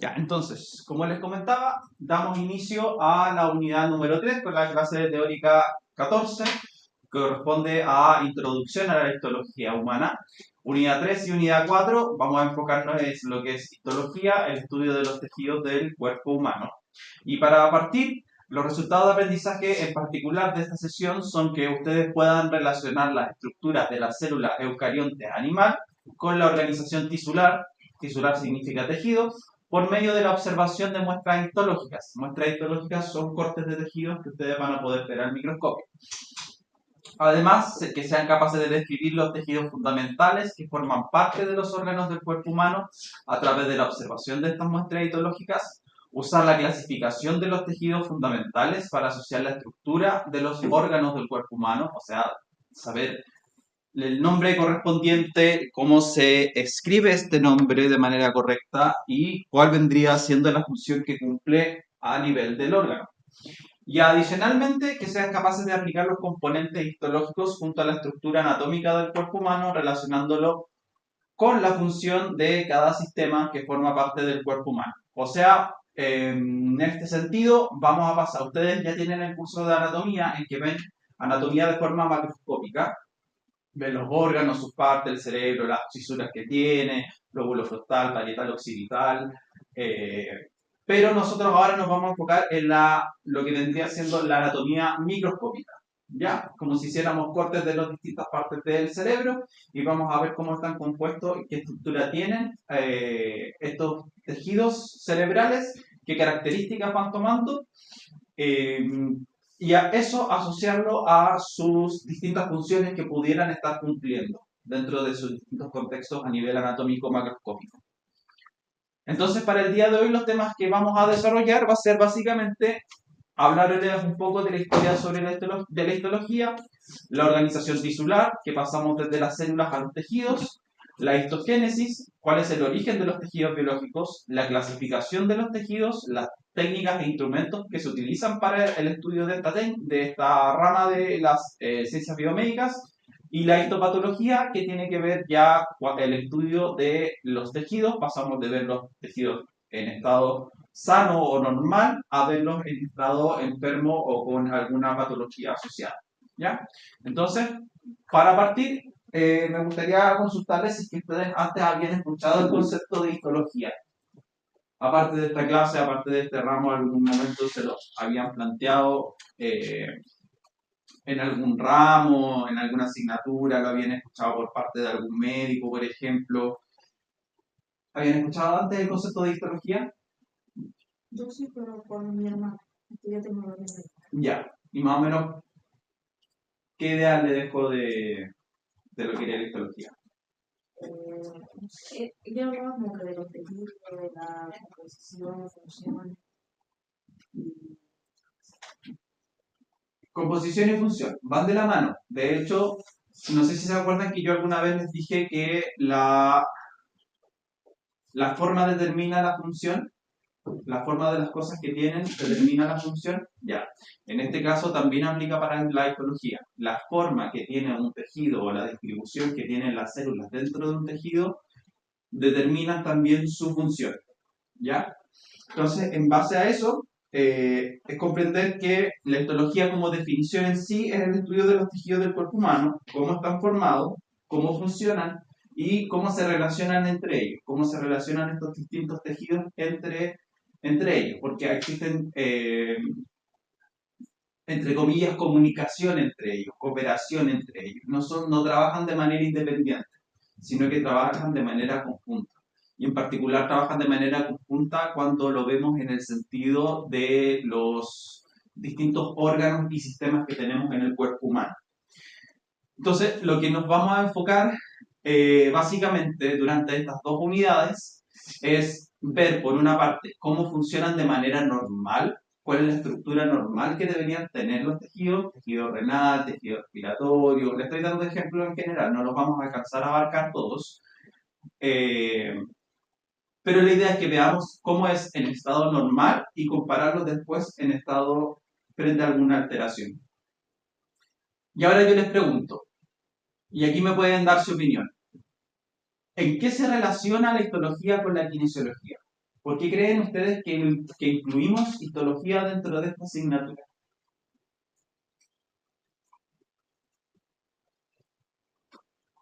Ya, entonces, como les comentaba, damos inicio a la unidad número 3 con la clase teórica 14, que corresponde a Introducción a la Histología Humana. Unidad 3 y unidad 4 vamos a enfocarnos en lo que es histología, el estudio de los tejidos del cuerpo humano. Y para partir, los resultados de aprendizaje en particular de esta sesión son que ustedes puedan relacionar las estructuras de la célula eucarionte animal con la organización tisular, tisular significa tejido, por medio de la observación de muestras histológicas. Muestras histológicas son cortes de tejidos que ustedes van a poder ver al microscopio. Además, que sean capaces de describir los tejidos fundamentales que forman parte de los órganos del cuerpo humano a través de la observación de estas muestras histológicas, usar la clasificación de los tejidos fundamentales para asociar la estructura de los órganos del cuerpo humano, o sea, saber el nombre correspondiente, cómo se escribe este nombre de manera correcta y cuál vendría siendo la función que cumple a nivel del órgano. Y adicionalmente, que sean capaces de aplicar los componentes histológicos junto a la estructura anatómica del cuerpo humano, relacionándolo con la función de cada sistema que forma parte del cuerpo humano. O sea, en este sentido, vamos a pasar. Ustedes ya tienen el curso de anatomía en que ven anatomía de forma macroscópica, ven los órganos, sus partes, el cerebro, las fisuras que tiene, lóbulo frontal, parietal, occipital. Eh, pero nosotros ahora nos vamos a enfocar en lo que vendría siendo la anatomía microscópica, ¿ya? Como si hiciéramos cortes de las distintas partes del cerebro y vamos a ver cómo están compuestos y qué estructura tienen estos tejidos cerebrales, qué características van tomando. Eh, y a eso asociarlo a sus distintas funciones que pudieran estar cumpliendo dentro de sus distintos contextos a nivel anatómico macroscópico. Entonces, para el día de hoy, los temas que vamos a desarrollar va a ser básicamente hablarles un poco de la historia sobre de la histología, la organización tisular, que pasamos desde las células a los tejidos, la histogénesis, cuál es el origen de los tejidos biológicos, la clasificación de los tejidos, las técnicas e instrumentos que se utilizan para el estudio de esta rama de las ciencias biomédicas, y la histopatología, que tiene que ver ya con el estudio de los tejidos. Pasamos de ver los tejidos en estado sano o normal a verlos en estado enfermo o con alguna patología asociada, ¿ya? Entonces, para partir, me gustaría consultarles si ustedes antes habían escuchado el concepto de histología. Aparte de esta clase, aparte de este ramo, en algún momento se lo habían planteado en algún ramo, en alguna asignatura, lo habían escuchado por parte de algún médico, por ejemplo. ¿Habían escuchado antes el concepto de histología? Yo sí, pero por mi hermana. Estudia tecnología. Ya. Y más o menos, ¿qué idea le dejo de lo que era la histología? Ella hablaba como que de los tejidos, de la composición, función. Composición y función van de la mano. De hecho, no sé si se acuerdan que yo alguna vez les dije que la forma determina la función, la forma de las cosas que tienen determina la función. Ya. En este caso también aplica para la histología. La forma que tiene un tejido o la distribución que tienen las células dentro de un tejido determinan también su función. ¿Ya? Entonces, en base a eso, es comprender que la histología como definición en sí es el estudio de los tejidos del cuerpo humano, cómo están formados, cómo funcionan y cómo se relacionan entre ellos, cómo se relacionan estos distintos tejidos entre ellos, porque existen, entre comillas, comunicación entre ellos, cooperación entre ellos. No trabajan de manera independiente, sino que trabajan de manera conjunta. Y en particular trabajan de manera conjunta cuando lo vemos en el sentido de los distintos órganos y sistemas que tenemos en el cuerpo humano. Entonces, lo que nos vamos a enfocar básicamente durante estas dos unidades es ver, por una parte, cómo funcionan de manera normal, cuál es la estructura normal que deberían tener los tejidos, tejido renal, tejido respiratorio. Les estoy dando ejemplos en general, no los vamos a alcanzar a abarcar todos. Eh, pero la idea es que veamos cómo es en estado normal y compararlo después en estado frente a alguna alteración. Y ahora yo les pregunto, y aquí me pueden dar su opinión. ¿En qué se relaciona la histología con la kinesiología? ¿Por qué creen ustedes que incluimos histología dentro de esta asignatura?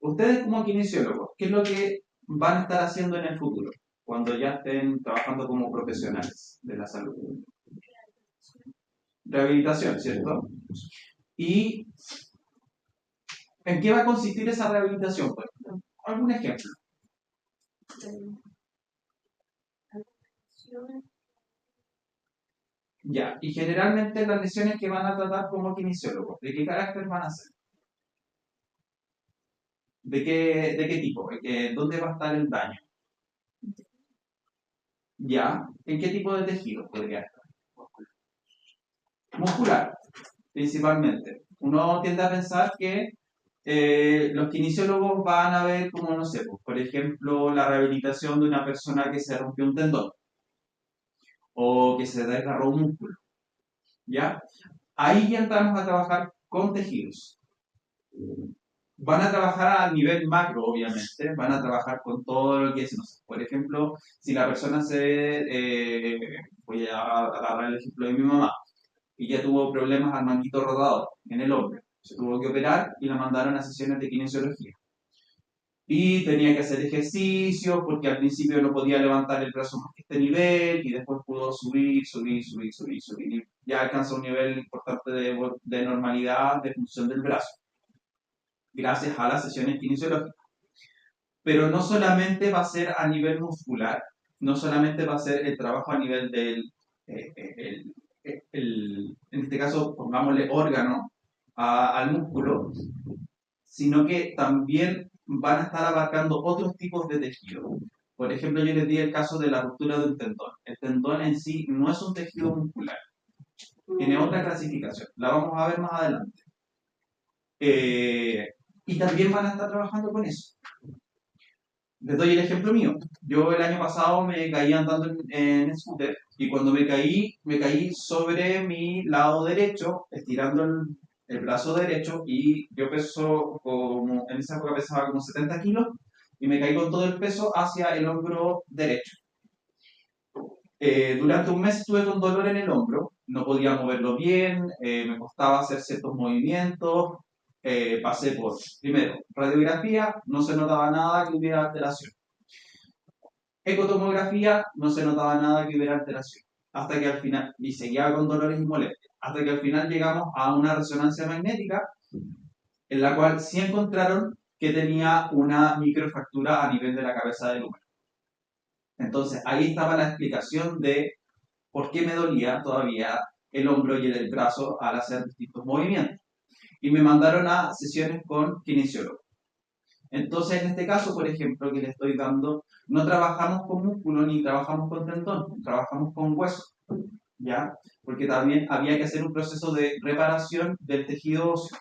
Ustedes como kinesiólogos, ¿qué es lo que van a estar haciendo en el futuro, cuando ya estén trabajando como profesionales de la salud? Rehabilitación, ¿cierto? ¿Y en qué va a consistir esa rehabilitación? Por ejemplo, ¿algún ejemplo? Ya, y generalmente las lesiones que van a tratar como kinesiólogos, ¿de qué carácter van a ser? ¿De qué tipo? ¿Dónde va a estar el daño? Ya, ¿en qué tipo de tejido podría estar? Muscular, principalmente. Uno tiende a pensar que los kinesiólogos van a ver como, no sé, pues, por ejemplo, la rehabilitación de una persona que se rompió un tendón o que se desgarró un músculo, ¿ya? Ahí ya entramos a trabajar con tejidos. Van a trabajar a nivel macro, obviamente, van a trabajar con todo lo que es, no sé, por ejemplo, si la persona voy a agarrar el ejemplo de mi mamá, y ya tuvo problemas al manguito rodador en el hombro, se tuvo que operar y la mandaron a sesiones de kinesiología. Y tenía que hacer ejercicio porque al principio no podía levantar el brazo más que este nivel y después pudo subir y ya alcanzó un nivel importante de normalidad de función del brazo gracias a las sesiones kinesiológicas. Pero no solamente va a ser a nivel muscular, no solamente va a ser el trabajo a nivel del, eh, eh, en este caso, pongámosle órgano al músculo, sino que también van a estar abarcando otros tipos de tejido. Por ejemplo, yo les di el caso de la ruptura de un tendón. El tendón en sí no es un tejido muscular, tiene otra clasificación. La vamos a ver más adelante. Y también van a estar trabajando con eso. Les doy el ejemplo mío. Yo el año pasado me caí andando en scooter y cuando me caí sobre mi lado derecho, estirando el brazo derecho y yo peso como, en esa época pesaba como 70 kilos y me caí con todo el peso hacia el hombro derecho. Durante un mes estuve con dolor en el hombro, no podía moverlo bien, me costaba hacer ciertos movimientos, pasé por, primero, radiografía, no se notaba nada que hubiera alteración. Ecotomografía, no se notaba nada que hubiera alteración. Hasta que al final, y seguía con dolores y molestias, hasta que al final llegamos a una resonancia magnética en la cual sí encontraron que tenía una microfractura a nivel de la cabeza del húmero. Entonces ahí estaba la explicación de por qué me dolía todavía el hombro y el brazo al hacer distintos movimientos. Y me mandaron a sesiones con kinesiólogos. Entonces, en este caso, por ejemplo, que le estoy dando, no trabajamos con músculo ni trabajamos con tendón, trabajamos con hueso, ¿ya? Porque también había que hacer un proceso de reparación del tejido óseo.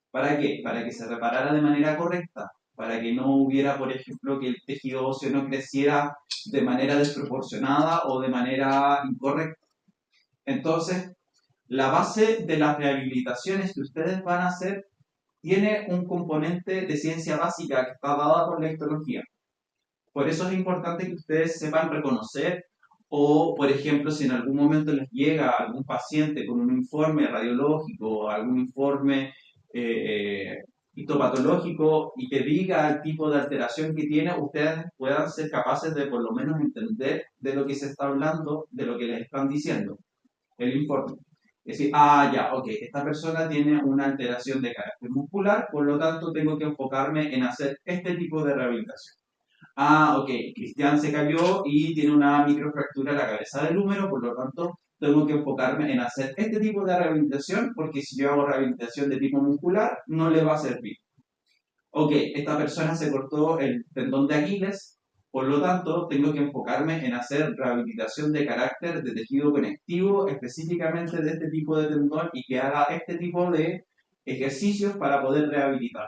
¿Para qué? Para que se reparara de manera correcta, para que no hubiera, por ejemplo, que el tejido óseo no creciera de manera desproporcionada o de manera incorrecta. Entonces, la base de las rehabilitaciones que ustedes van a hacer tiene un componente de ciencia básica que está dada por la histología. Por eso es importante que ustedes sepan reconocer o, por ejemplo, si en algún momento les llega algún paciente con un informe radiológico o algún informe histopatológico y que diga el tipo de alteración que tiene, ustedes puedan ser capaces de por lo menos entender de lo que se está hablando, de lo que les están diciendo, el informe. Es decir, ya, ok, esta persona tiene una alteración de carácter muscular, por lo tanto tengo que enfocarme en hacer este tipo de rehabilitación. Ok, Cristian se cayó y tiene una microfractura en la cabeza del húmero, por lo tanto tengo que enfocarme en hacer este tipo de rehabilitación, porque si yo hago rehabilitación de tipo muscular, no le va a servir. Ok, esta persona se cortó el tendón de Aquiles, por lo tanto, tengo que enfocarme en hacer rehabilitación de carácter de tejido conectivo, específicamente de este tipo de tendón y que haga este tipo de ejercicios para poder rehabilitar.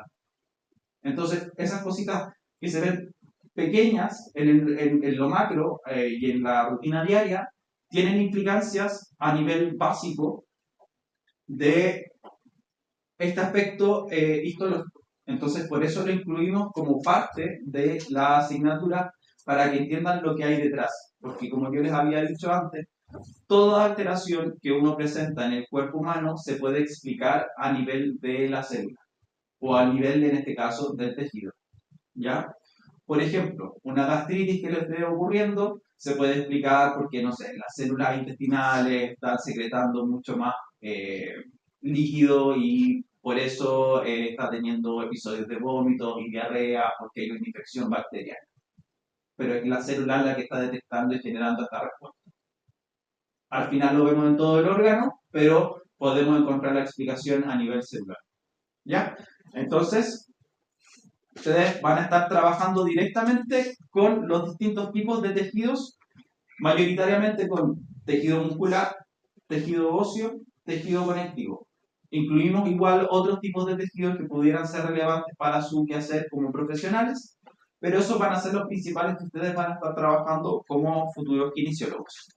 Entonces, esas cositas que se ven pequeñas en lo macro y en la rutina diaria, tienen implicancias a nivel básico de este aspecto histológico. Entonces, por eso lo incluimos como parte de la asignatura para que entiendan lo que hay detrás. porque como yo les había dicho antes, toda alteración que uno presenta en el cuerpo humano se puede explicar a nivel de la célula, o a nivel, en este caso, del tejido, ¿ya? Por ejemplo, una gastritis que le esté ocurriendo se puede explicar porque, no sé, las células intestinales están secretando mucho más eh, líquido y por eso está teniendo episodios de vómitos y diarrea porque hay una infección bacteriana. Pero es la célula la que está detectando y generando esta respuesta. Al final lo vemos en todo el órgano, pero podemos encontrar la explicación a nivel celular. ¿Ya? Entonces, ustedes van a estar trabajando directamente con los distintos tipos de tejidos, mayoritariamente con tejido muscular, tejido óseo, tejido conectivo. Incluimos igual otros tipos de tejidos que pudieran ser relevantes para su quehacer como profesionales, pero esos van a ser los principales que ustedes van a estar trabajando como futuros kinesiólogos.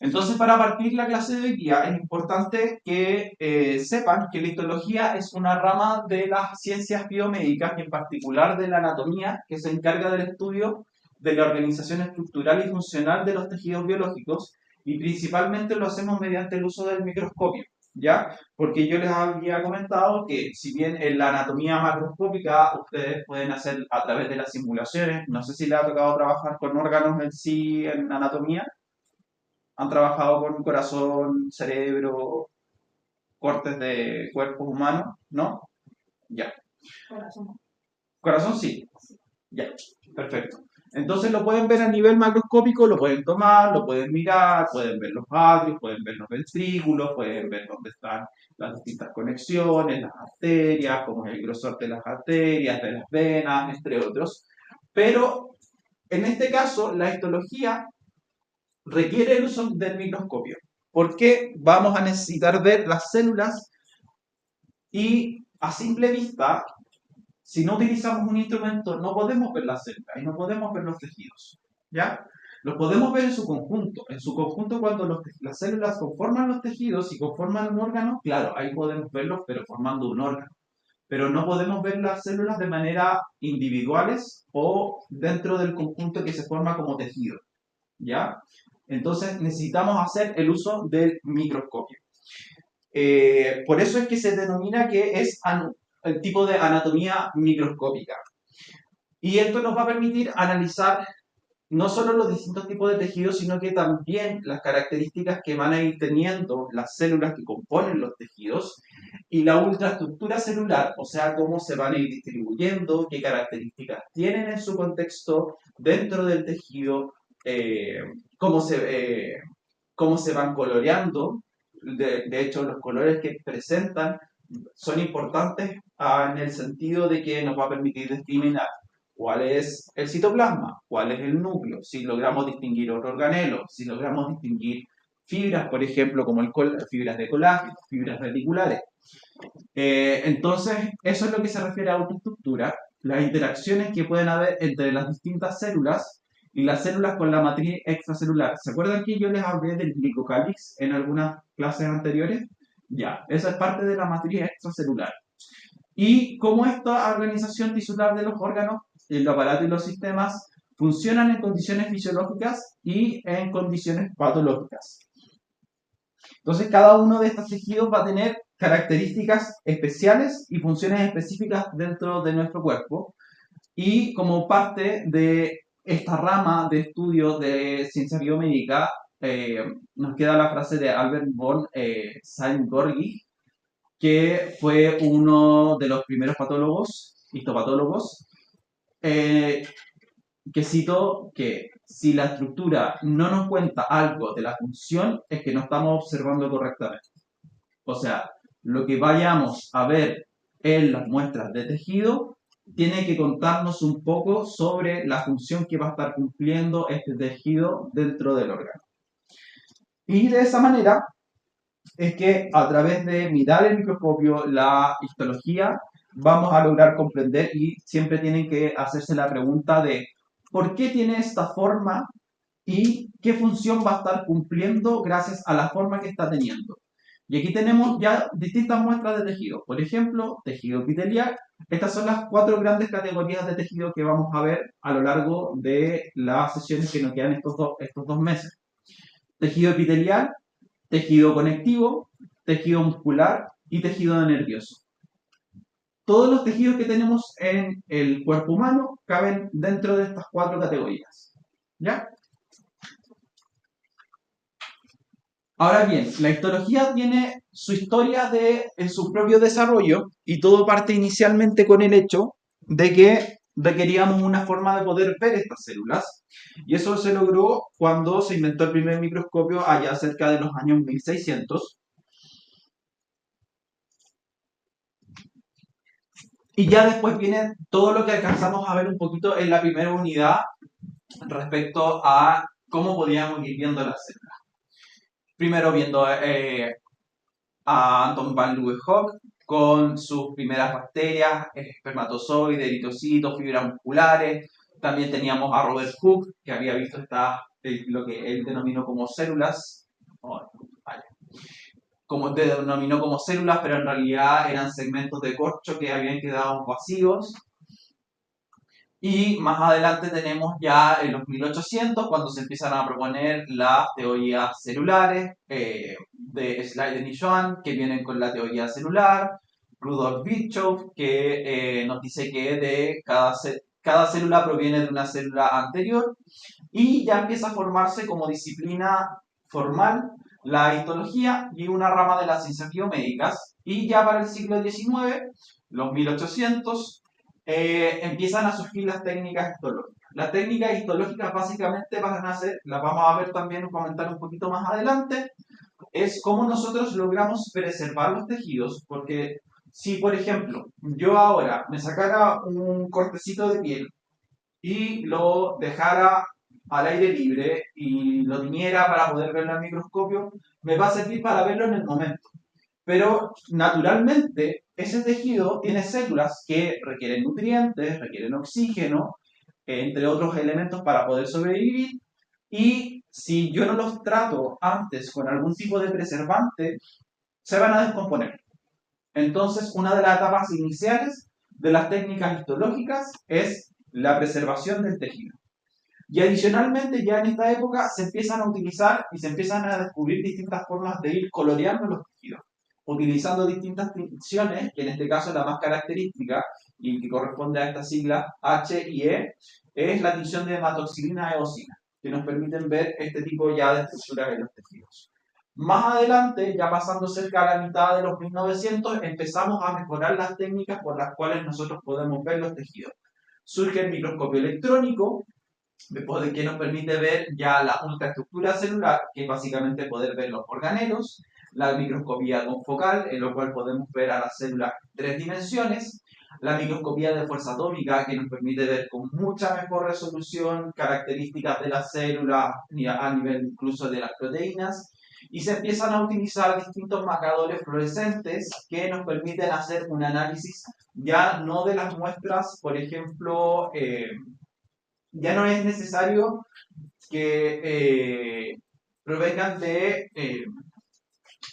Entonces, para partir la clase de hoy día, es importante que sepan que la histología es una rama de las ciencias biomédicas, y en particular de la anatomía, que se encarga del estudio de la organización estructural y funcional de los tejidos biológicos, y principalmente lo hacemos mediante el uso del microscopio, ¿ya? Porque yo les había comentado que si bien en la anatomía macroscópica ustedes pueden hacer a través de las simulaciones, no sé si les ha tocado trabajar con órganos en sí en anatomía, han trabajado con corazón, cerebro, cortes de cuerpos humanos, ¿no? Ya. Corazón. Corazón sí. Ya. Perfecto. Entonces lo pueden ver a nivel macroscópico, lo pueden tomar, lo pueden mirar, pueden ver los atrios, pueden ver los ventrículos, pueden ver dónde están las distintas conexiones, las arterias, cómo es el grosor de las arterias, de las venas, entre otros. Pero en este caso, la histología requiere el uso del microscopio, porque vamos a necesitar ver las células y a simple vista, si no utilizamos un instrumento, no podemos ver las células y no podemos ver los tejidos, ¿ya? Los podemos ver en su conjunto cuando las células conforman los tejidos y conforman un órgano, claro, ahí podemos verlos, pero formando un órgano. Pero no podemos ver las células de manera individuales o dentro del conjunto que se forma como tejido, ¿ya? Entonces necesitamos hacer el uso del microscopio. Por eso es que se denomina que es el tipo de anatomía microscópica. Y esto nos va a permitir analizar no solo los distintos tipos de tejidos, sino que también las características que van a ir teniendo las células que componen los tejidos y la ultraestructura celular, o sea, cómo se van a ir distribuyendo, qué características tienen en su contexto dentro del tejido, eh, cómo, se, cómo se van coloreando. De hecho, los colores que presentan son importantes en el sentido de que nos va a permitir discriminar cuál es el citoplasma, cuál es el núcleo, si logramos distinguir otro organelo, si logramos distinguir fibras, por ejemplo, como fibras de colágeno, fibras reticulares. Entonces, eso es lo que se refiere a autoestructura, las interacciones que pueden haber entre las distintas células y las células con la matriz extracelular. ¿Se acuerdan que yo les hablé del glicocálix en algunas clases anteriores? Ya, esa es parte de la matriz extracelular. Y cómo esta organización tisular de los órganos, el aparato y los sistemas funcionan en condiciones fisiológicas y en condiciones patológicas. Entonces, cada uno de estos tejidos va a tener características especiales y funciones específicas dentro de nuestro cuerpo. Y como parte de esta rama de estudios de ciencia biomédica, nos queda la frase de Albert von Szent-Györgyi, que fue uno de los primeros patólogos, histopatólogos, que citó que si la estructura no nos cuenta algo de la función, es que no estamos observando correctamente. O sea, lo que vayamos a ver en las muestras de tejido tiene que contarnos un poco sobre la función que va a estar cumpliendo este tejido dentro del órgano. Y de esa manera es que a través de mirar el microscopio, la histología, vamos a lograr comprender y siempre tienen que hacerse la pregunta de ¿por qué tiene esta forma y qué función va a estar cumpliendo gracias a la forma que está teniendo? Y aquí tenemos ya distintas muestras de tejido. Por ejemplo, tejido epitelial. Estas son las 4 grandes categorías de tejido que vamos a ver a lo largo de las sesiones que nos quedan estos dos meses. Tejido epitelial, tejido conectivo, tejido muscular y tejido nervioso. Todos los tejidos que tenemos en el cuerpo humano caben dentro de estas 4 categorías. ¿Ya? Ahora bien, la histología tiene su historia en su propio desarrollo y todo parte inicialmente con el hecho de que requeríamos una forma de poder ver estas células y eso se logró cuando se inventó el primer microscopio allá cerca de los años 1600. Y ya después viene todo lo que alcanzamos a ver un poquito en la primera unidad respecto a cómo podíamos ir viendo las células. Primero viendo a Anton van Leeuwenhoek con sus primeras bacterias, espermatozoides, eritrocitos, fibras musculares. También teníamos a Robert Hooke, que había visto lo que él denominó como células, como denominó como células, pero en realidad eran segmentos de corcho que habían quedado vacíos. Y más adelante tenemos ya en los 1800, cuando se empiezan a proponer las teorías celulares de Schleiden y Schwann, que vienen con la teoría celular, Rudolf Virchow, que nos dice que de cada célula proviene de una célula anterior, y ya empieza a formarse como disciplina formal la histología y una rama de las ciencias biomédicas, y ya para el siglo XIX, los 1800, empiezan a surgir las técnicas histológicas. Las técnicas histológicas básicamente van a ser, las vamos a ver también, comentar un poquito más adelante, es cómo nosotros logramos preservar los tejidos, porque si, por ejemplo, yo ahora me sacara un cortecito de piel y lo dejara al aire libre y lo tiñera para poder verlo al microscopio, me va a servir para verlo en el momento. Pero naturalmente ese tejido tiene células que requieren nutrientes, requieren oxígeno, entre otros elementos para poder sobrevivir. Y si yo no los trato antes con algún tipo de preservante, se van a descomponer. Entonces, una de las etapas iniciales de las técnicas histológicas es la preservación del tejido. Y adicionalmente, ya en esta época se empiezan a utilizar y se empiezan a descubrir distintas formas de ir coloreando los tejidos, utilizando distintas tinciones, que en este caso la más característica y que corresponde a esta sigla H y E, es la tinción de hematoxilina e eosina, que nos permiten ver este tipo ya de estructuras en los tejidos. Más adelante, ya pasando cerca a la mitad de los 1900, empezamos a mejorar las técnicas por las cuales nosotros podemos ver los tejidos. Surge el microscopio electrónico, que nos permite ver ya la ultraestructura celular, que es básicamente poder ver los organelos, la microscopía confocal, en lo cual podemos ver a las células en 3 dimensiones, la microscopía de fuerza atómica, que nos permite ver con mucha mejor resolución características de las células a nivel incluso de las proteínas, y se empiezan a utilizar distintos marcadores fluorescentes que nos permiten hacer un análisis ya no de las muestras, por ejemplo, ya no es necesario que provengan de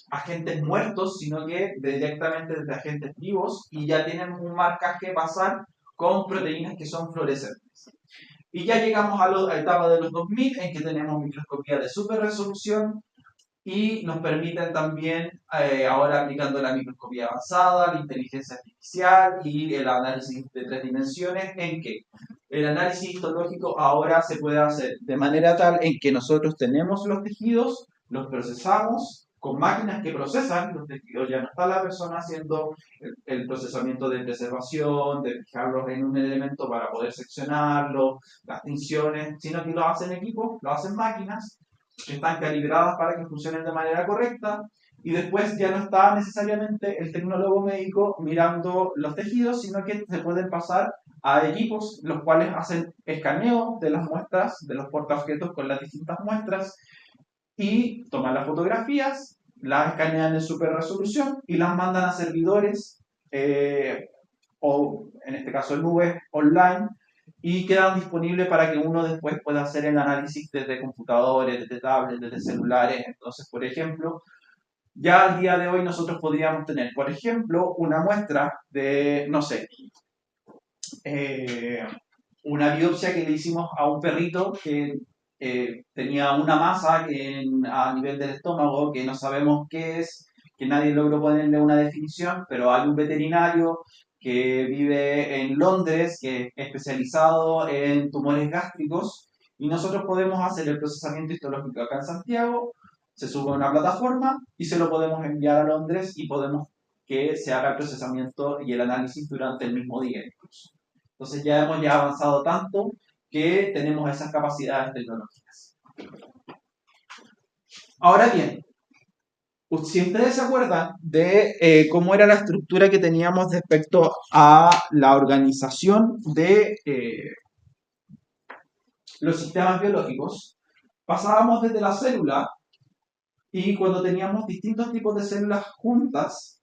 agentes muertos, sino que directamente de agentes vivos y ya tienen un marcaje basal con proteínas que son fluorescentes. Y ya llegamos a la etapa de los 2000 en que tenemos microscopía de super resolución y nos permiten también, ahora aplicando la microscopía avanzada, la inteligencia artificial y el análisis de 3 dimensiones, en que el análisis histológico ahora se puede hacer de manera tal en que nosotros tenemos los tejidos, los procesamos con máquinas que procesan los tejidos, ya no está la persona haciendo el procesamiento de preservación, de fijarlos en un elemento para poder seccionarlo, las tinciones, sino que lo hacen equipos, lo hacen máquinas, que están calibradas para que funcionen de manera correcta, y después ya no está necesariamente el tecnólogo médico mirando los tejidos, sino que se pueden pasar a equipos los cuales hacen escaneo de las muestras, de los portaobjetos con las distintas muestras, y toman las fotografías, las escanean en super resolución y las mandan a servidores, o en este caso en nubes online, y quedan disponibles para que uno después pueda hacer el análisis desde computadores, desde tablets, desde celulares. Entonces, por ejemplo, Ya al día de hoy nosotros podríamos tener, por ejemplo, una muestra de, no sé, eh, una biopsia que le hicimos a un perrito que tenía una masa a nivel del estómago que no sabemos qué es, que nadie logró ponerle una definición, pero hay un veterinario que vive en Londres, que es especializado en tumores gástricos, y nosotros podemos hacer el procesamiento histológico acá en Santiago, se sube a una plataforma y se lo podemos enviar a Londres y podemos que se haga el procesamiento y el análisis durante el mismo día incluso. Entonces ya hemos ya avanzado tanto que tenemos esas capacidades tecnológicas. Ahora bien, si ustedes se acuerdan de cómo era la estructura que teníamos respecto a la organización de los sistemas biológicos, pasábamos desde la célula y cuando teníamos distintos tipos de células juntas,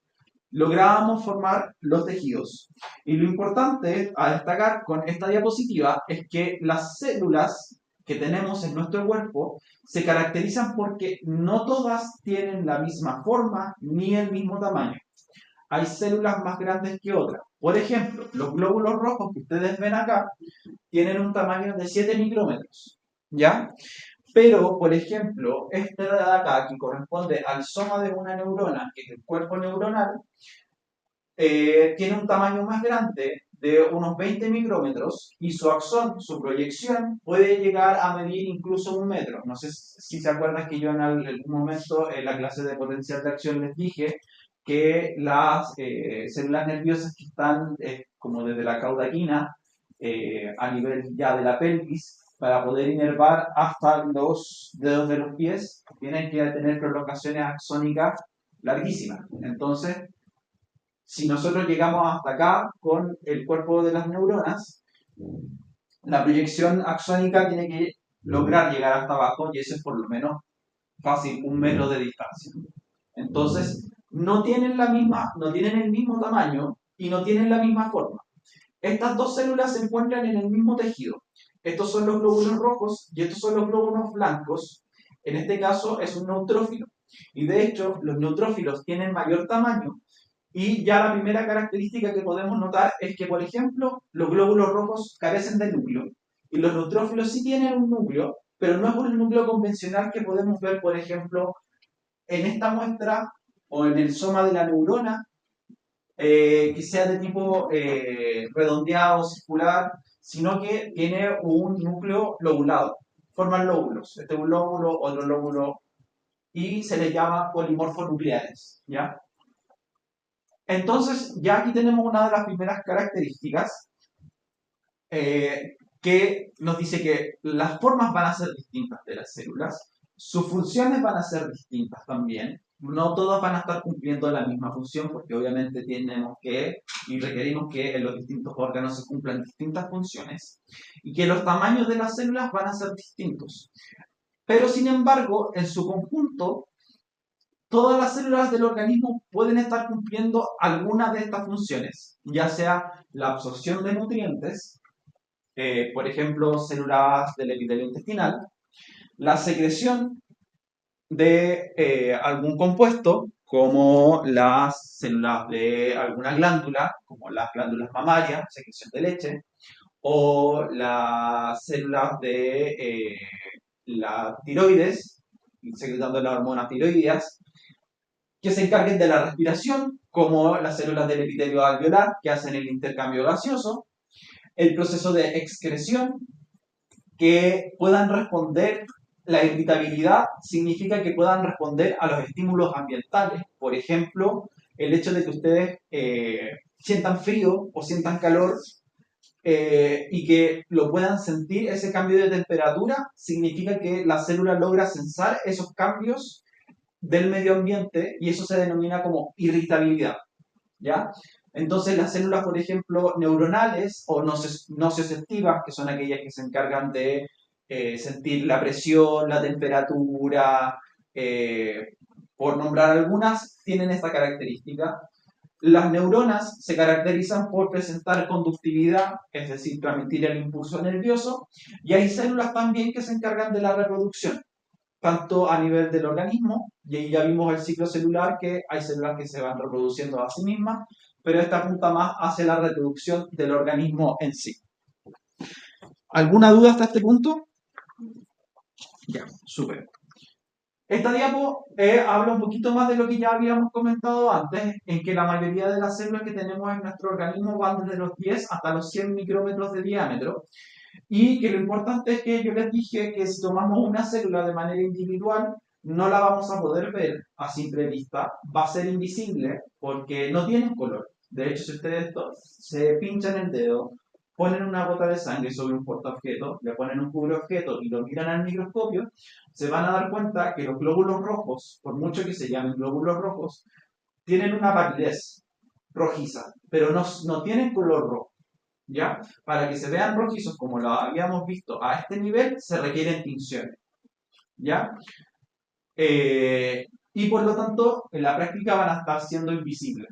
lográbamos formar los tejidos. Y lo importante a destacar con esta diapositiva es que las células que tenemos en nuestro cuerpo se caracterizan porque no todas tienen la misma forma ni el mismo tamaño. Hay células más grandes que otras. Por ejemplo, los glóbulos rojos que ustedes ven acá tienen un tamaño de 7 micrómetros. ¿Ya? Pero, por ejemplo, este de acá, que corresponde al soma de una neurona, que es el cuerpo neuronal, tiene un tamaño más grande de unos 20 micrómetros y su axón, su proyección, puede llegar a medir incluso 1 metro. No sé si se acuerdan que yo en algún momento en la clase de potencial de acción les dije que las células nerviosas que están como desde la caudaquina a nivel ya de la pelvis, para poder inervar hasta los dedos de los pies, tienen que tener prolongaciones axónicas larguísimas. Entonces, si nosotros llegamos hasta acá con el cuerpo de las neuronas, la proyección axónica tiene que lograr llegar hasta abajo y eso es por lo menos fácil 1 metro de distancia. Entonces, no tienen el mismo tamaño y no tienen la misma forma. Estas dos células se encuentran en el mismo tejido. Estos son los glóbulos rojos y estos son los glóbulos blancos. En este caso es un neutrófilo. Y de hecho, los neutrófilos tienen mayor tamaño y ya la primera característica que podemos notar es que, por ejemplo, los glóbulos rojos carecen de núcleo y los neutrófilos sí tienen un núcleo, pero no es un núcleo convencional que podemos ver, por ejemplo, en esta muestra o en el soma de la neurona, que sea de tipo redondeado, circular, sino que tiene un núcleo lobulado. Forman lóbulos. Este es un lóbulo, otro lóbulo, y se les llama polimorfonucleares, ¿ya? Entonces, ya aquí tenemos una de las primeras características que nos dice que las formas van a ser distintas de las células, sus funciones van a ser distintas también. No todas van a estar cumpliendo la misma función porque obviamente tenemos que y requerimos que en los distintos órganos se cumplan distintas funciones y que los tamaños de las células van a ser distintos. Pero sin embargo, en su conjunto, todas las células del organismo pueden estar cumpliendo alguna de estas funciones, ya sea la absorción de nutrientes, por ejemplo, células del epitelio intestinal, la secreción de algún compuesto, como las células de alguna glándula, como las glándulas mamarias, secreción de leche, o las células de la tiroides, secretando las hormonas tiroideas, que se encarguen de la respiración, como las células del epitelio alveolar, que hacen el intercambio gaseoso, el proceso de excreción, que puedan responder, la irritabilidad significa que puedan responder a los estímulos ambientales, por ejemplo, el hecho de que ustedes sientan frío o sientan calor y que lo puedan sentir, ese cambio de temperatura, significa que la célula logra sensar esos cambios del medio ambiente y eso se denomina como irritabilidad, ¿ya? Entonces las células, por ejemplo, neuronales o nociceptivas, que son aquellas que se encargan de sentir la presión, la temperatura, por nombrar algunas, tienen esta característica. Las neuronas se caracterizan por presentar conductividad, es decir, transmitir el impulso nervioso, y hay células también que se encargan de la reproducción. tanto a nivel del organismo, y ahí ya vimos el ciclo celular, que hay células que se van reproduciendo a sí mismas, pero esta apunta más hacia la reproducción del organismo en sí. ¿Alguna duda hasta este punto? Ya, súper. Esta diapo habla un poquito más de lo que ya habíamos comentado antes, en que la mayoría de las células que tenemos en nuestro organismo van desde los 10 hasta los 100 micrómetros de diámetro, y que lo importante es que yo les dije que si tomamos una célula de manera individual, no la vamos a poder ver a simple vista, va a ser invisible porque no tienen color. De hecho, si ustedes se pinchan el dedo, ponen una gota de sangre sobre un portaobjeto, le ponen un cubreobjeto y lo miran al microscopio, se van a dar cuenta que los glóbulos rojos, por mucho que se llamen glóbulos rojos, tienen una palidez rojiza, pero no tienen color rojo. ¿Ya? Para que se vean rojizos como lo habíamos visto a este nivel, se requieren tinciones, ¿ya? Y por lo tanto, en la práctica van a estar siendo invisibles.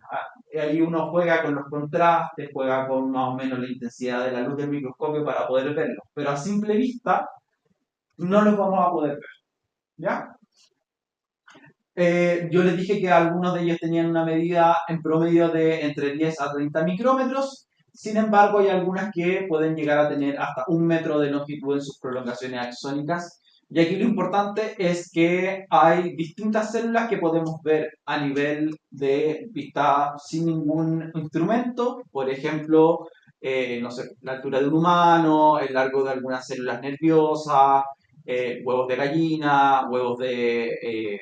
Ahí uno juega con los contrastes, juega con más o menos la intensidad de la luz del microscopio para poder verlos, pero a simple vista no los vamos a poder ver, ¿ya? Yo les dije que algunos de ellos tenían una medida en promedio de entre 10 a 30 micrómetros. Sin embargo, hay algunas que pueden llegar a tener hasta 1 metro de longitud en sus prolongaciones axónicas. Y aquí lo importante es que hay distintas células que podemos ver a nivel de vista sin ningún instrumento. Por ejemplo, no sé, la altura de un humano, el largo de algunas células nerviosas, huevos de gallina, huevos de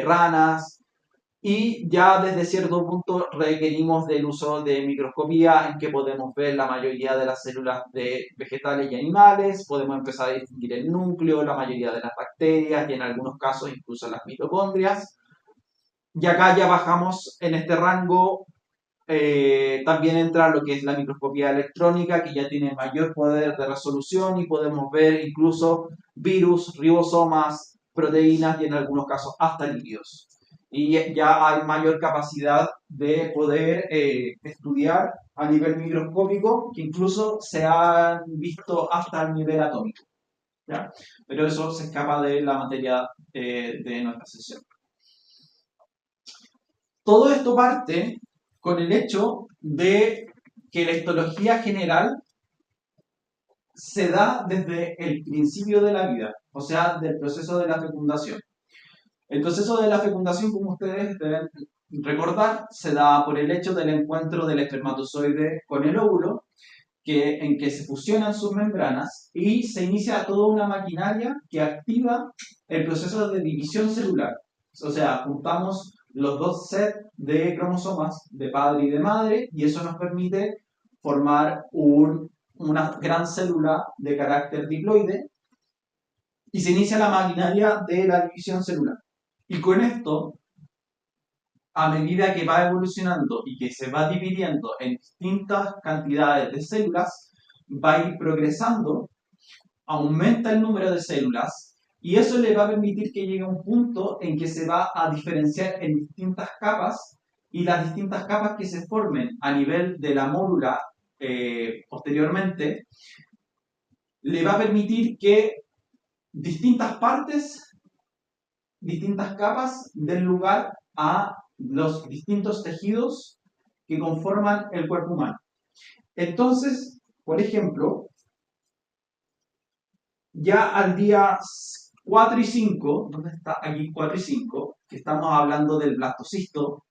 ranas, y ya desde cierto punto requerimos del uso de microscopía en que podemos ver la mayoría de las células de vegetales y animales, podemos empezar a distinguir el núcleo, la mayoría de las bacterias y en algunos casos incluso las mitocondrias. Y acá ya bajamos en este rango. También entra lo que es la microscopía electrónica, que ya tiene mayor poder de resolución y podemos ver incluso virus, ribosomas, proteínas y en algunos casos hasta lípidos. Y ya hay mayor capacidad de poder estudiar a nivel microscópico, que incluso se han visto hasta el nivel atómico, ¿ya? Pero eso se escapa de la materia de nuestra sesión. Todo esto parte con el hecho de que la histología general se da desde el principio de la vida, o sea, del proceso de la fecundación. El proceso de la fecundación, como ustedes deben recordar, se da por el hecho del encuentro del espermatozoide con el óvulo, en que se fusionan sus membranas y se inicia toda una maquinaria que activa el proceso de división celular. O sea, juntamos los dos sets de cromosomas de padre y de madre y eso nos permite formar una gran célula de carácter diploide y se inicia la maquinaria de la división celular. Y con esto, a medida que va evolucionando y que se va dividiendo en distintas cantidades de células, va a ir progresando, aumenta el número de células y eso le va a permitir que llegue a un punto en que se va a diferenciar en distintas capas y las distintas capas que se formen a nivel de la mórula posteriormente le va a permitir que distintas partes, distintas capas den lugar a los distintos tejidos que conforman el cuerpo humano. Entonces, por ejemplo, ya al día 4 y 5, ¿dónde está? Aquí 4 y 5, que estamos hablando del blastocisto,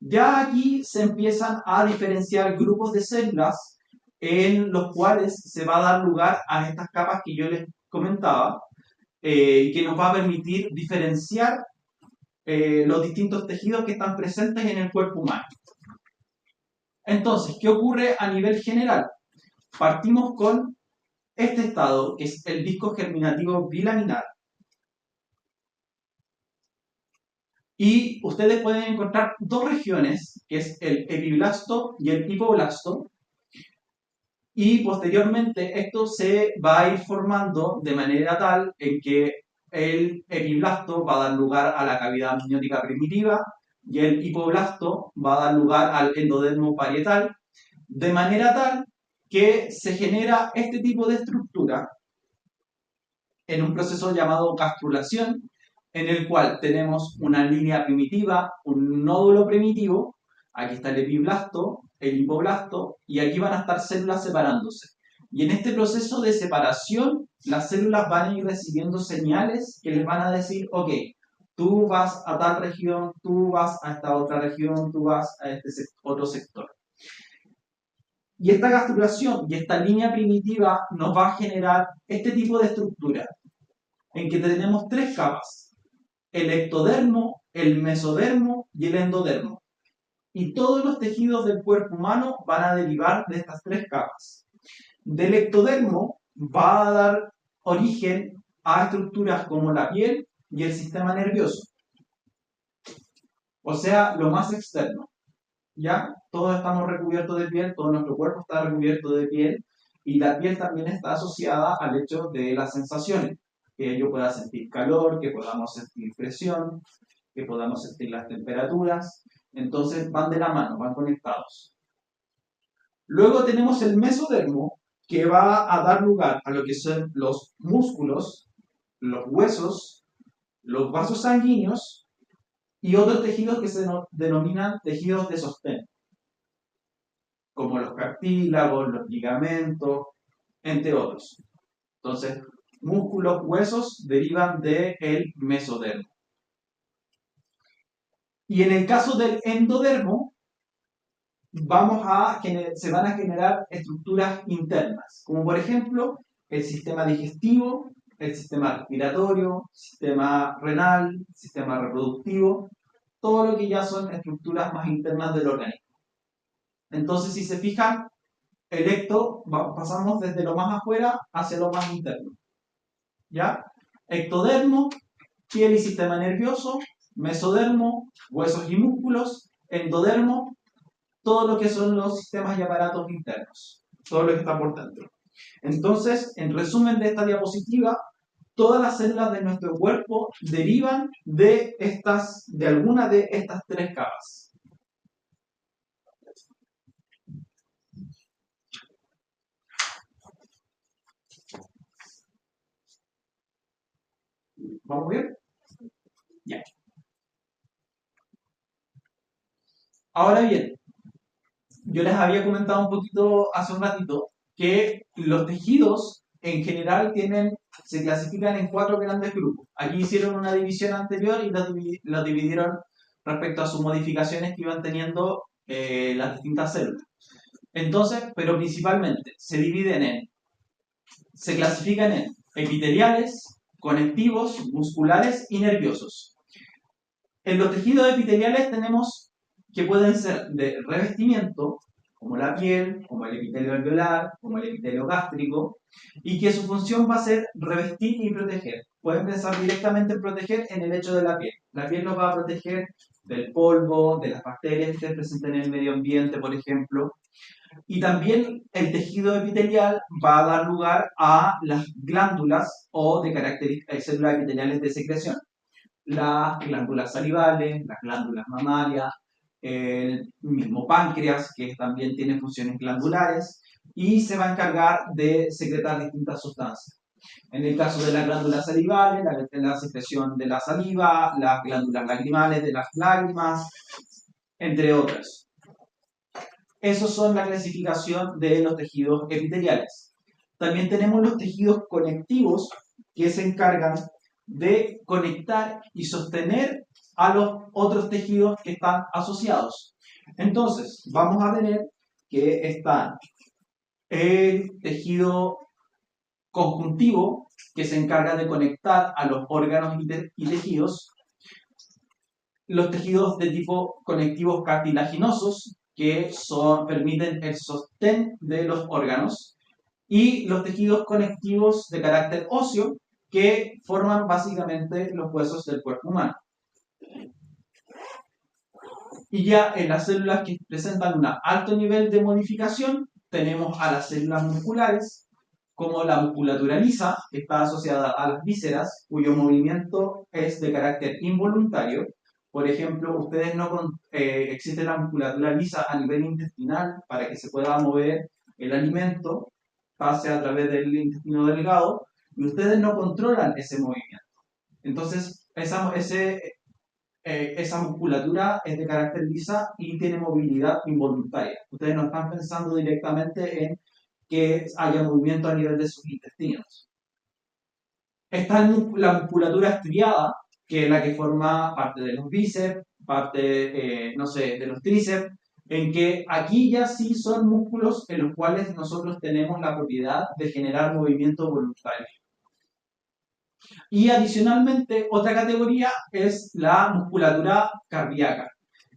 ya aquí se empiezan a diferenciar grupos de células en los cuales se va a dar lugar a estas capas que yo les comentaba, que nos va a permitir diferenciar los distintos tejidos que están presentes en el cuerpo humano. Entonces, ¿qué ocurre a nivel general? Partimos con este estado, que es el disco germinativo bilaminar. Y ustedes pueden encontrar dos regiones, que es el epiblasto y el hipoblasto. Y posteriormente esto se va a ir formando de manera tal en que el epiblasto va a dar lugar a la cavidad amniótica primitiva y el hipoblasto va a dar lugar al endodermo parietal, de manera tal que se genera este tipo de estructura en un proceso llamado gastrulación, en el cual tenemos una línea primitiva, un nódulo primitivo, aquí está el epiblasto, el hipoblasto, y aquí van a estar células separándose. Y en este proceso de separación, las células van a ir recibiendo señales que les van a decir, ok, tú vas a tal región, tú vas a esta otra región, tú vas a este otro sector. Y esta gastrulación y esta línea primitiva nos va a generar este tipo de estructura, en que tenemos tres capas: el ectodermo, el mesodermo y el endodermo. Y todos los tejidos del cuerpo humano van a derivar de estas tres capas. Del ectodermo va a dar origen a estructuras como la piel y el sistema nervioso. O sea, lo más externo. ¿Ya? Todos estamos recubiertos de piel, todo nuestro cuerpo está recubierto de piel, y la piel también está asociada al hecho de las sensaciones, que yo pueda sentir calor, que podamos sentir presión, que podamos sentir las temperaturas. Entonces van de la mano, van conectados. Luego tenemos el mesodermo, que va a dar lugar a lo que son los músculos, los huesos, los vasos sanguíneos y otros tejidos que se denominan tejidos de sostén, como los cartílagos, los ligamentos, entre otros. Entonces, músculos, huesos derivan del mesodermo. Y en el caso del endodermo, se van a generar estructuras internas, como por ejemplo el sistema digestivo, el sistema respiratorio, sistema renal, sistema reproductivo, todo lo que ya son estructuras más internas del organismo. Entonces, si se fijan, pasamos desde lo más afuera hacia lo más interno. ¿Ya? Ectodermo, piel y sistema nervioso; mesodermo, huesos y músculos; endodermo, todo lo que son los sistemas y aparatos internos, todo lo que está por dentro. Entonces, en resumen de esta diapositiva, todas las células de nuestro cuerpo derivan de alguna de estas tres capas. ¿Vamos bien? Ya. Ahora bien, yo les había comentado un poquito hace un ratito que los tejidos en general se clasifican en 4 grandes grupos. Aquí hicieron una división anterior y los dividieron respecto a sus modificaciones que iban teniendo las distintas células. Entonces, pero principalmente se clasifican en epiteliales, conectivos, musculares y nerviosos. En los tejidos epiteliales tenemos que pueden ser de revestimiento, como la piel, como el epitelio alveolar, como el epitelio gástrico, y que su función va a ser revestir y proteger. Pueden pensar directamente en proteger en el hecho de la piel. La piel nos va a proteger del polvo, de las bacterias que se presenten en el medio ambiente, por ejemplo. Y también el tejido epitelial va a dar lugar a las glándulas o de células epiteliales de secreción. Las glándulas salivales, las glándulas mamarias, el mismo páncreas, que también tiene funciones glandulares, y se va a encargar de secretar distintas sustancias. En el caso de las glándulas salivales, la secreción de la saliva; las glándulas lacrimales, de las lágrimas, entre otras. Esos son la clasificación de los tejidos epiteliales. También tenemos los tejidos conectivos, que se encargan de conectar y sostener a los otros tejidos que están asociados. Entonces, vamos a tener que están el tejido conjuntivo, que se encarga de conectar a los órganos y tejidos; los tejidos de tipo conectivos cartilaginosos, que permiten el sostén de los órganos; y los tejidos conectivos de carácter óseo, que forman básicamente los huesos del cuerpo humano. Y ya en las células que presentan un alto nivel de modificación, tenemos a las células musculares, como la musculatura lisa, que está asociada a las vísceras, cuyo movimiento es de carácter involuntario. Por ejemplo, existe la musculatura lisa a nivel intestinal para que se pueda mover el alimento, pase a través del intestino delgado, y ustedes no controlan ese movimiento. Entonces, esa musculatura es de carácter lisa y tiene movilidad involuntaria. Ustedes no están pensando directamente en que haya movimiento a nivel de sus intestinos. Está la musculatura estriada, que es la que forma parte de los bíceps, parte, no sé, de los tríceps, en que aquí ya sí son músculos en los cuales nosotros tenemos la propiedad de generar movimiento voluntario. Y adicionalmente, otra categoría es la musculatura cardíaca,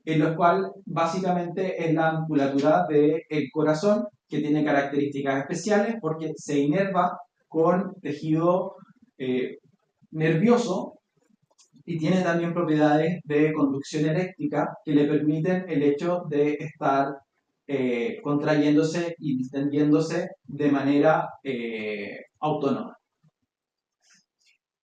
en la cual básicamente es la musculatura del corazón, que tiene características especiales porque se inerva con tejido nervioso y tiene también propiedades de conducción eléctrica que le permiten el hecho de estar contrayéndose y distendiéndose de manera autónoma.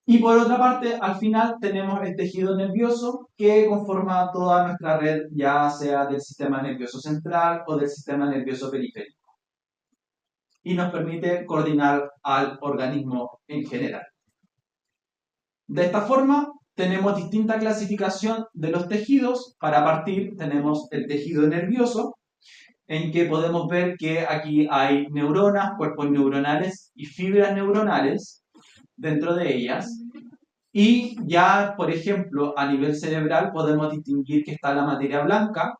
Y por otra parte, al final tenemos el tejido nervioso que conforma toda nuestra red, ya sea del sistema nervioso central o del sistema nervioso periférico. Y nos permite coordinar al organismo en general. De esta forma, tenemos distinta clasificación de los tejidos. Para partir, tenemos el tejido nervioso, en que podemos ver que aquí hay neuronas, cuerpos neuronales y fibras neuronales dentro de ellas. Y ya, por ejemplo, a nivel cerebral podemos distinguir que está la materia blanca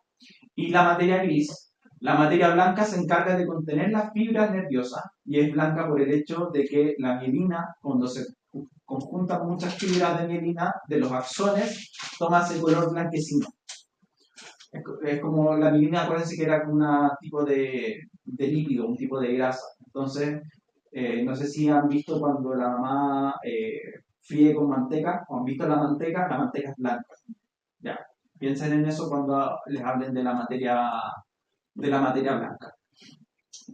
y la materia gris. La materia blanca se encarga de contener las fibras nerviosas y es blanca por el hecho de que la mielina, cuando se conjuntan muchas fibras de mielina de los axones, toma ese color blanquecino. Es como la mielina, acuérdense que era un tipo de lípido, un tipo de grasa. Entonces, no sé si han visto cuando la mamá fríe con manteca, o han visto la manteca es blanca. Ya, piensen en eso cuando les hablen de la materia blanca.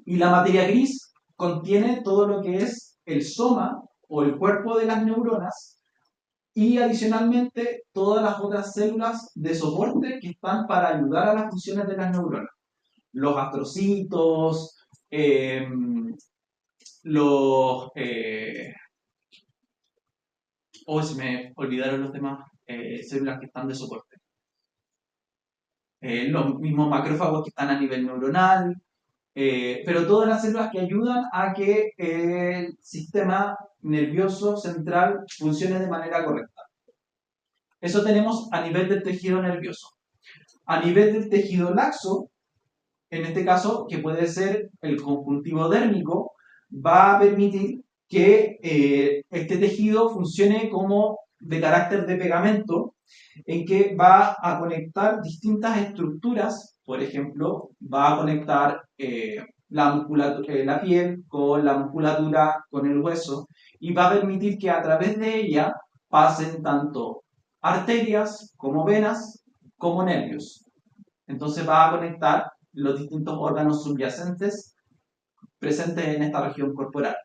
Y la materia gris contiene todo lo que es el soma o el cuerpo de las neuronas y adicionalmente todas las otras células de soporte que están para ayudar a las funciones de las neuronas. Los astrocitos, se me olvidaron los demás células que están de soporte. Los mismos macrófagos que están a nivel neuronal, pero todas las células que ayudan a que el sistema nervioso central funcione de manera correcta. Eso tenemos a nivel del tejido nervioso. A nivel del tejido laxo, en este caso, que puede ser el conjuntivo dérmico, va a permitir que este tejido funcione como de carácter de pegamento, en que va a conectar distintas estructuras. Por ejemplo, va a conectar la piel con la musculatura, con el hueso, y va a permitir que a través de ella pasen tanto arterias como venas como nervios. Entonces va a conectar los distintos órganos subyacentes presentes en esta región corporal.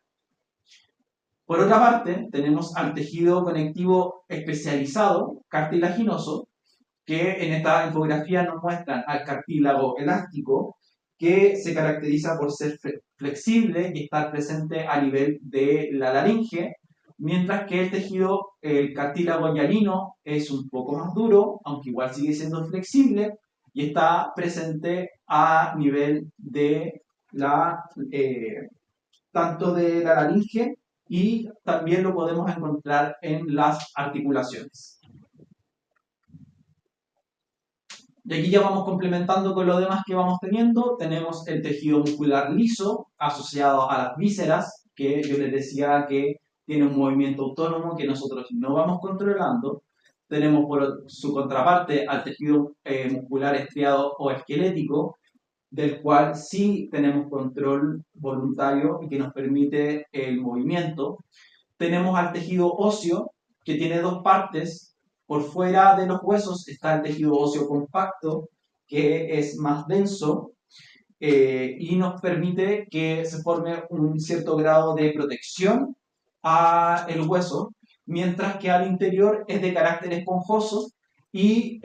Por otra parte, tenemos al tejido conectivo especializado, cartilaginoso, que en esta infografía nos muestran al cartílago elástico, que se caracteriza por ser flexible y estar presente a nivel de la laringe, mientras que el cartílago hialino es un poco más duro, aunque igual sigue siendo flexible, y está presente a nivel de tanto de la laringe y también lo podemos encontrar en las articulaciones. Y aquí ya vamos complementando con lo demás que vamos teniendo. Tenemos el tejido muscular liso asociado a las vísceras, que yo les decía que tiene un movimiento autónomo que nosotros no vamos controlando. Tenemos por su contraparte al tejido muscular estriado o esquelético, del cual sí tenemos control voluntario y que nos permite el movimiento. Tenemos al tejido óseo, que tiene dos partes. Por fuera de los huesos está el tejido óseo compacto, que es más denso y nos permite que se forme un cierto grado de protección al hueso, mientras que al interior es de carácter esponjoso y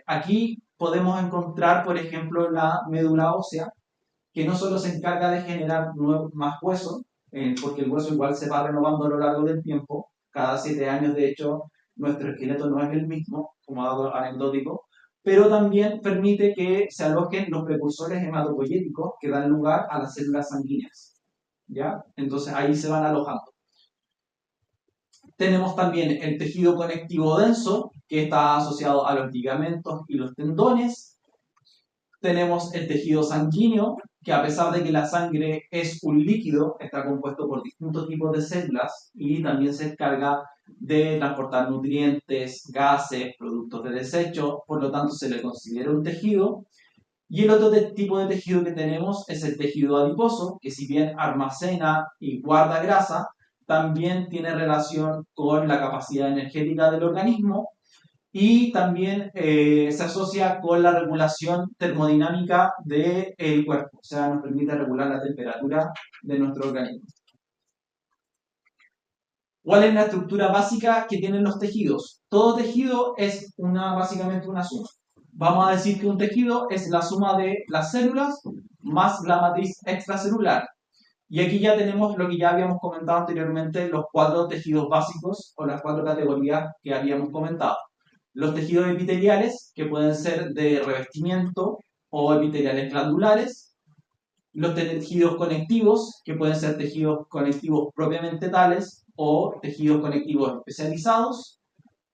aquí podemos encontrar, por ejemplo, la médula ósea, que no solo se encarga de generar más hueso, porque el hueso igual se va renovando a lo largo del tiempo. Cada 7 años, de hecho, nuestro esqueleto no es el mismo, como dato anecdótico, pero también permite que se alojen los precursores hematopoyéticos que dan lugar a las células sanguíneas. ¿Ya? Entonces ahí se van alojando. Tenemos también el tejido conectivo denso, que está asociado a los ligamentos y los tendones. Tenemos el tejido sanguíneo, que a pesar de que la sangre es un líquido, está compuesto por distintos tipos de células y también se encarga de transportar nutrientes, gases, productos de desecho, por lo tanto se le considera un tejido. Y el otro tipo de tejido que tenemos es el tejido adiposo, que si bien almacena y guarda grasa, también tiene relación con la capacidad energética del organismo y también se asocia con la regulación termodinámica del cuerpo, o sea, nos permite regular la temperatura de nuestro organismo. ¿Cuál es la estructura básica que tienen los tejidos? Todo tejido es básicamente una suma. Vamos a decir que un tejido es la suma de las células más la matriz extracelular. Y aquí ya tenemos lo que ya habíamos comentado anteriormente, los 4 tejidos básicos o las 4 categorías que habíamos comentado. Los tejidos epiteliales, que pueden ser de revestimiento o epiteliales glandulares. Los tejidos conectivos, que pueden ser tejidos conectivos propiamente tales o tejidos conectivos especializados.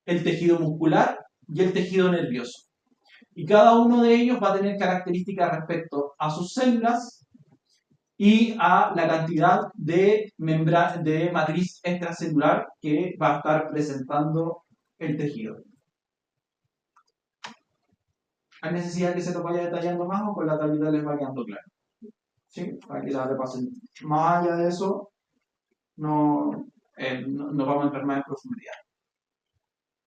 El tejido muscular y el tejido nervioso. Y cada uno de ellos va a tener características respecto a sus células y a la cantidad de matriz extracelular que va a estar presentando el tejido. ¿Hay necesidad de que se lo vaya detallando más o con la tablita les va quedando claro? ¿Sí? Para que la repasen. Más allá de eso, no vamos a entrar más en profundidad.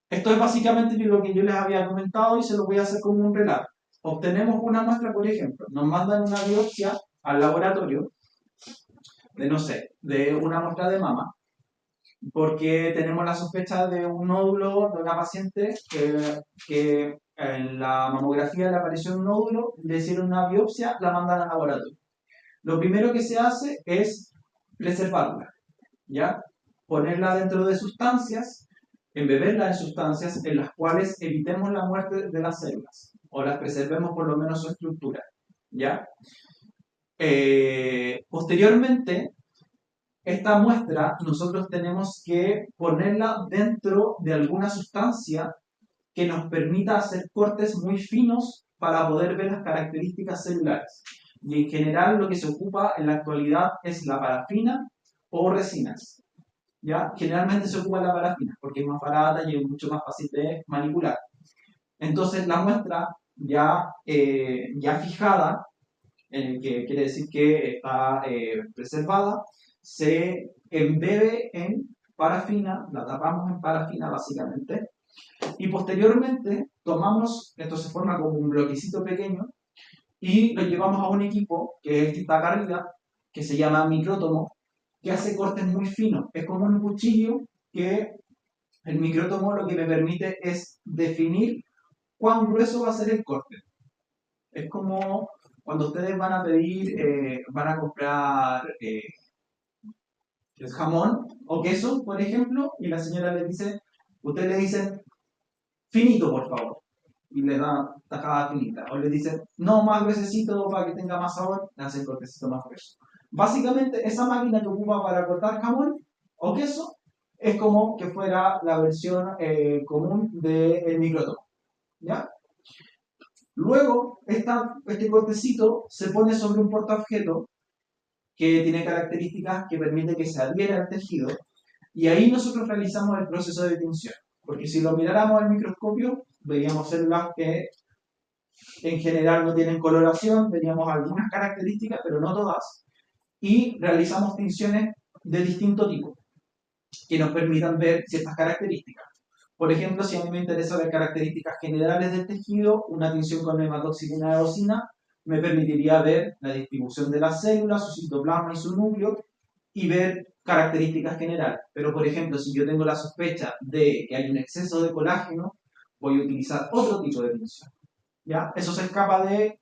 Esto es básicamente lo que yo les había comentado y se lo voy a hacer como un relato. Obtenemos una muestra, por ejemplo, nos mandan una biopsia al laboratorio de, no sé, de una muestra de mama, porque tenemos la sospecha de un nódulo de una paciente que en la mamografía le apareció un nódulo, le hicieron una biopsia, la mandan al laboratorio. Lo primero que se hace es preservarla, ¿ya? Ponerla dentro de sustancias, embeberla en sustancias en las cuales evitemos la muerte de las células, o las preservemos por lo menos su estructura, ¿ya? Posteriormente, esta muestra nosotros tenemos que ponerla dentro de alguna sustancia que nos permita hacer cortes muy finos para poder ver las características celulares. Y en general lo que se ocupa en la actualidad es la parafina o resinas. ¿Ya? Generalmente se ocupa la parafina porque es más barata y es mucho más fácil de manipular. Entonces la muestra ya fijada, que quiere decir que está preservada, se embebe en parafina, la tapamos en parafina básicamente, y posteriormente tomamos, esto se forma como un bloquecito pequeño, y lo llevamos a un equipo, que es el que está acá arriba, que se llama micrótomo, que hace cortes muy finos. Es como un cuchillo que el micrótomo lo que me permite es definir cuán grueso va a ser el corte. Es como cuando ustedes van a pedir, van a comprar jamón o queso, por ejemplo, y la señora les dice, usted le dice, finito, por favor, y le da tajada finita. O le dice, no, más gruesecito para que tenga más sabor, le hace el cortecito más grueso. Básicamente, esa máquina que ocupa para cortar jamón o queso es como que fuera la versión común del micrótomo. ¿Ya? Luego, este cortecito se pone sobre un portaobjeto que tiene características que permiten que se adhiera al tejido, y ahí nosotros realizamos el proceso de tinción. Porque si lo miráramos al microscopio, veríamos células que en general no tienen coloración, veríamos algunas características, pero no todas, y realizamos tinciones de distinto tipo, que nos permitan ver ciertas características. Por ejemplo, si a mí me interesa ver características generales del tejido, una tinción con hematoxilina de eosina me permitiría ver la distribución de las células, su citoplasma y su núcleo, y ver características generales. Pero, por ejemplo, si yo tengo la sospecha de que hay un exceso de colágeno, voy a utilizar otro tipo de tinción. ¿Ya? Eso se escapa de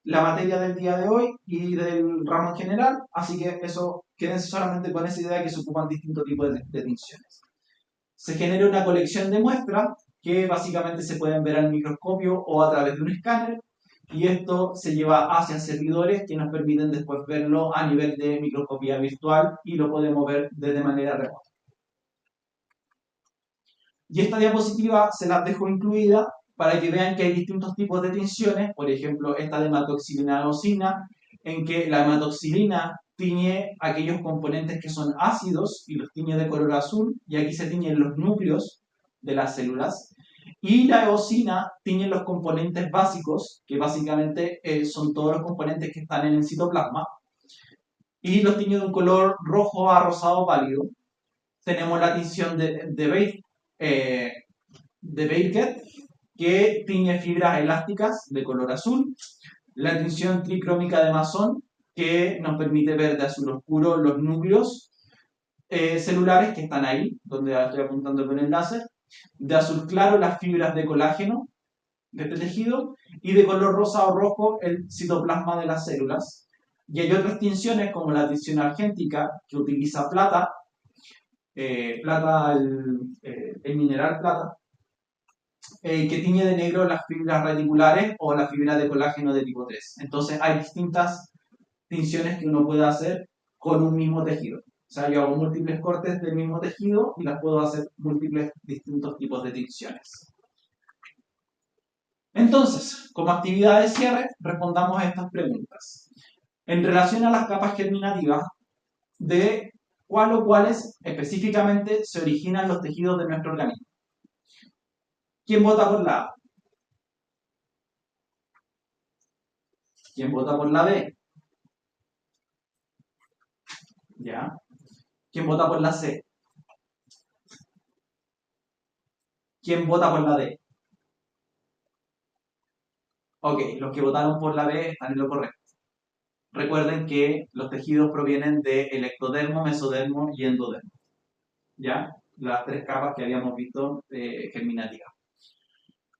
la materia del día de hoy y del ramo en general, así que eso quédense solamente con esa idea de que se ocupan distintos tipos de tinciones. Se genera una colección de muestras que básicamente se pueden ver al microscopio o a través de un escáner, y esto se lleva hacia servidores que nos permiten después verlo a nivel de microscopía virtual y lo podemos ver desde manera remota. Y esta diapositiva se las dejo incluida para que vean que hay distintos tipos de tinciones, por ejemplo esta de hematoxilina eosina, en que la hematoxilina tiñe aquellos componentes que son ácidos y los tiñe de color azul, y aquí se tiñen los núcleos de las células, y la eosina tiñe los componentes básicos, que básicamente son todos los componentes que están en el citoplasma, y los tiñe de un color rojo a rosado pálido. Tenemos la tinción de Baker, que tiñe fibras elásticas de color azul, la tinción tricrómica de Masson, que nos permite ver de azul oscuro los núcleos celulares que están ahí, donde estoy apuntando con el láser, de azul claro las fibras de colágeno de este tejido, y de color rosa o rojo el citoplasma de las células. Y hay otras tinciones como la tinción argéntica, que utiliza plata, el mineral plata, que tiñe de negro las fibras reticulares o las fibras de colágeno de tipo 3. Entonces hay distintas tinciones que uno puede hacer con un mismo tejido. O sea, yo hago múltiples cortes del mismo tejido y las puedo hacer múltiples distintos tipos de tinciones. Entonces, como actividad de cierre, respondamos a estas preguntas. En relación a las capas germinativas, de cuál o cuáles específicamente se originan los tejidos de nuestro organismo. ¿Quién vota por la A? ¿Quién vota por la B? ¿Ya? ¿Quién vota por la C? ¿Quién vota por la D? Ok, los que votaron por la B están en lo correcto. Recuerden que los tejidos provienen del ectodermo, mesodermo y endodermo. ¿Ya? Las tres capas que habíamos visto germinativas.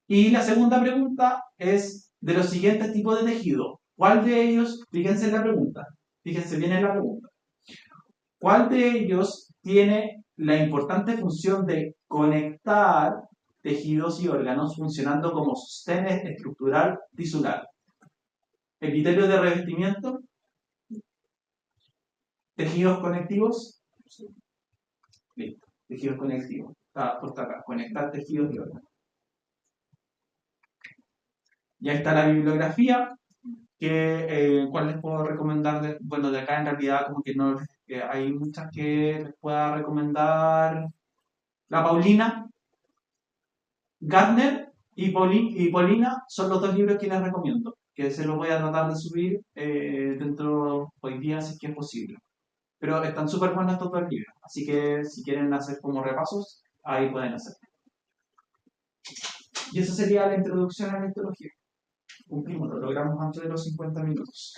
Y la segunda pregunta es de los siguientes tipos de tejido. ¿Cuál de ellos, fíjense en la pregunta, fíjense bien en la pregunta, cuál de ellos tiene la importante función de conectar tejidos y órganos funcionando como sostén estructural tisular? Epitelio de revestimiento, tejidos conectivos, listo, tejidos conectivos, está puesto acá, conectar tejidos y órganos. Ya está la bibliografía, ¿cuál les puedo recomendar? Bueno, de acá en realidad como que no, hay muchas que les pueda recomendar. La Paulina, Gardner y Paulina son los dos libros que les recomiendo, que se los voy a tratar de subir dentro hoy día si es que es posible. Pero están súper buenos estos dos libros, así que si quieren hacer como repasos, ahí pueden hacer. Y esa sería la introducción a la histología. Cumplimos, lo logramos antes de los 50 minutos.